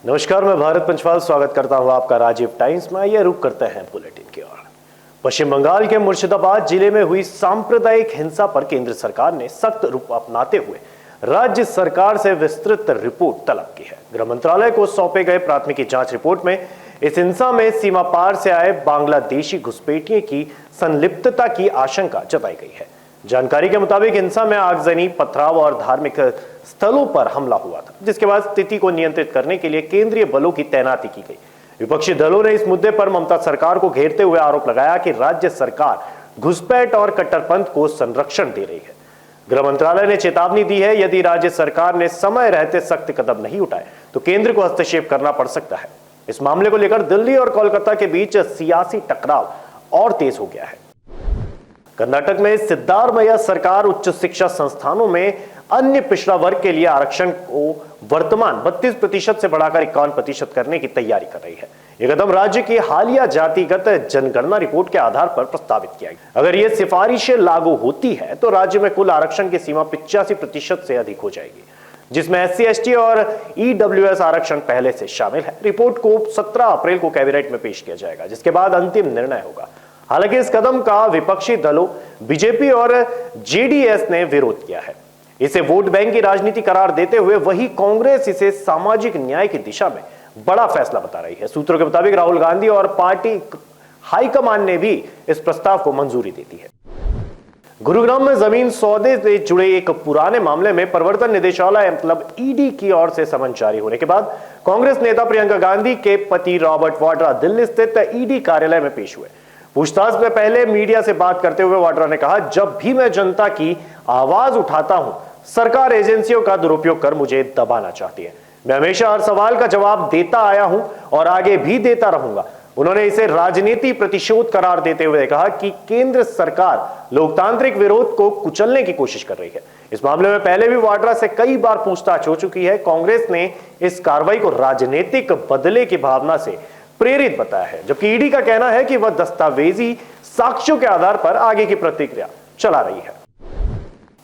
नमस्कार, मैं भारत पंचवाल स्वागत करता हूं आपका राजीव टाइम्स में। आइए रुक करते हैं बुलेटिन की ओर। पश्चिम बंगाल के मुर्शिदाबाद जिले में हुई सांप्रदायिक हिंसा पर केंद्र सरकार ने सख्त रुख अपनाते हुए राज्य सरकार से विस्तृत रिपोर्ट तलब की है। गृह मंत्रालय को सौंपे गए प्राथमिकी जांच रिपोर्ट में इस हिंसा में सीमा पार से आए बांग्लादेशी घुसपैठियों की संलिप्तता की आशंका जताई गई है। जानकारी के मुताबिक हिंसा में आगजनी, पथराव और धार्मिक स्थलों पर हमला हुआ था, जिसके बाद स्थिति को नियंत्रित करने के लिए केंद्रीय बलों की तैनाती की गई। विपक्षी दलों ने इस मुद्दे पर ममता सरकार को घेरते हुए आरोप लगाया कि राज्य सरकार घुसपैठ और कट्टरपंथ को संरक्षण दे रही है। गृह मंत्रालय ने चेतावनी दी है, यदि राज्य सरकार ने समय रहते सख्त कदम नहीं उठाए तो केंद्र को हस्तक्षेप करना पड़ सकता है। इस मामले को लेकर दिल्ली और कोलकाता के बीच सियासी टकराव और तेज हो गया है। कर्नाटक में सिद्धारमैया सरकार उच्च शिक्षा संस्थानों में अन्य पिछड़ा वर्ग के लिए आरक्षण को वर्तमान 32% से बढ़ाकर 51% करने की तैयारी कर रही है। यह कदम राज्य की हालिया जातिगत जनगणना रिपोर्ट के आधार पर प्रस्तावित किया गया। अगर ये सिफारिशें लागू होती है तो राज्य में कुल आरक्षण की सीमा 85% से अधिक हो जाएगी, जिसमें SC, ST और EWS आरक्षण पहले से शामिल है। रिपोर्ट को 17 अप्रैल को कैबिनेट में पेश किया जाएगा, जिसके बाद अंतिम निर्णय होगा। हालांकि इस कदम का विपक्षी दलों बीजेपी और JDS ने विरोध किया है। इसे वोट बैंक की राजनीति करार देते हुए वही कांग्रेस इसे सामाजिक न्याय की दिशा में बड़ा फैसला बता रही है। सूत्रों के मुताबिक राहुल गांधी और पार्टी हाईकमान ने भी इस प्रस्ताव को मंजूरी दे दी है। गुरुग्राम में जमीन सौदे से जुड़े एक पुराने मामले में प्रवर्तन निदेशालय मतलब ED की ओर से समन जारी होने के बाद कांग्रेस नेता प्रियंका गांधी के पति रॉबर्ट वाड्रा दिल्ली स्थित ED कार्यालय में पेश हुए। पूछताछ में पहले मीडिया से बात करते हुए वाड्रा ने कहा, जब भी मैं जनता की आवाज उठाता हूं, सरकार एजेंसियों का दुरुपयोग कर मुझे दबाना चाहती है। मैं हमेशा हर सवाल का जवाब देता आया हूं और आगे भी देता रहूंगा। उन्होंने इसे राजनीति प्रतिशोध करार देते हुए कहा कि केंद्र सरकार लोकतांत्रिक विरोध को कुचलने की कोशिश कर रही है। इस मामले में पहले भी वाड्रा से कई बार पूछताछ हो चुकी है। कांग्रेस ने इस कार्रवाई को राजनीतिक बदले की भावना से प्रेरित बताया है, जबकि ED का कहना है कि वह दस्तावेजी साक्ष्यों के आधार पर आगे की प्रतिक्रिया चला रही है।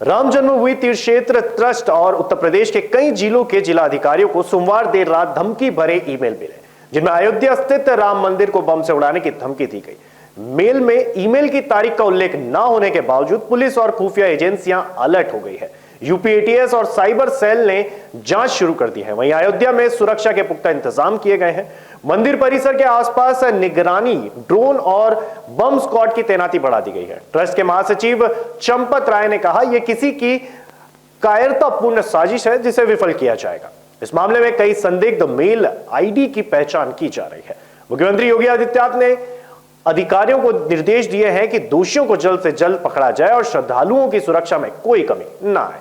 राम जन्मभूमि तीर्थ क्षेत्र ट्रस्ट और उत्तर प्रदेश के कई जिलों के जिला अधिकारियों को सोमवार देर रात धमकी भरे ईमेल मिले, जिनमें अयोध्या स्थित राम मंदिर को बम से उड़ाने की धमकी दी गई। मेल में ईमेल की तारीख का उल्लेख न होने के बावजूद पुलिस और खुफिया एजेंसियां अलर्ट हो गई है। UP ATS और साइबर सेल ने जांच शुरू कर दी है। वहीं अयोध्या में सुरक्षा के पुख्ता इंतजाम किए गए हैं। मंदिर परिसर के आसपास निगरानी, ड्रोन और बम स्क्वाड की तैनाती बढ़ा दी गई है। ट्रस्ट के महासचिव चंपत राय ने कहा, यह किसी की कायरतापूर्ण साजिश है जिसे विफल किया जाएगा। इस मामले में कई संदिग्ध मेल ID की पहचान की जा रही है। मुख्यमंत्री योगी आदित्यनाथ ने अधिकारियों को निर्देश दिए हैं कि दोषियों को जल्द से जल्द पकड़ा जाए और श्रद्धालुओं की सुरक्षा में कोई कमी न आए।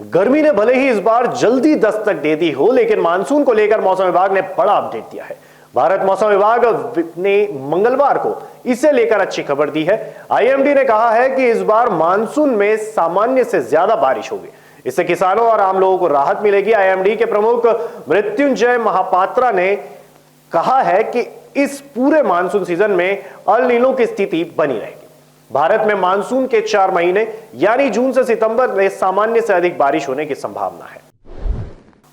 गर्मी ने भले ही इस बार जल्दी दस्तक दे दी हो, लेकिन मानसून को लेकर मौसम विभाग ने बड़ा अपडेट दिया है। भारत मौसम विभाग ने मंगलवार को इसे लेकर अच्छी खबर दी है। IMD ने कहा है कि इस बार मानसून में सामान्य से ज्यादा बारिश होगी। इससे किसानों और आम लोगों को राहत मिलेगी। IMD के प्रमुख मृत्युंजय महापात्रा ने कहा है कि इस पूरे मानसून सीजन में अल नीनो की स्थिति बनी रहेगी। भारत में मानसून के 4 महीने यानी जून से सितंबर में सामान्य से अधिक बारिश होने की संभावना है।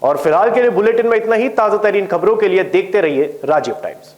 और फिलहाल के लिए बुलेटिन में इतना ही। ताजा तरीन खबरों के लिए देखते रहिए राजीव टाइम्स।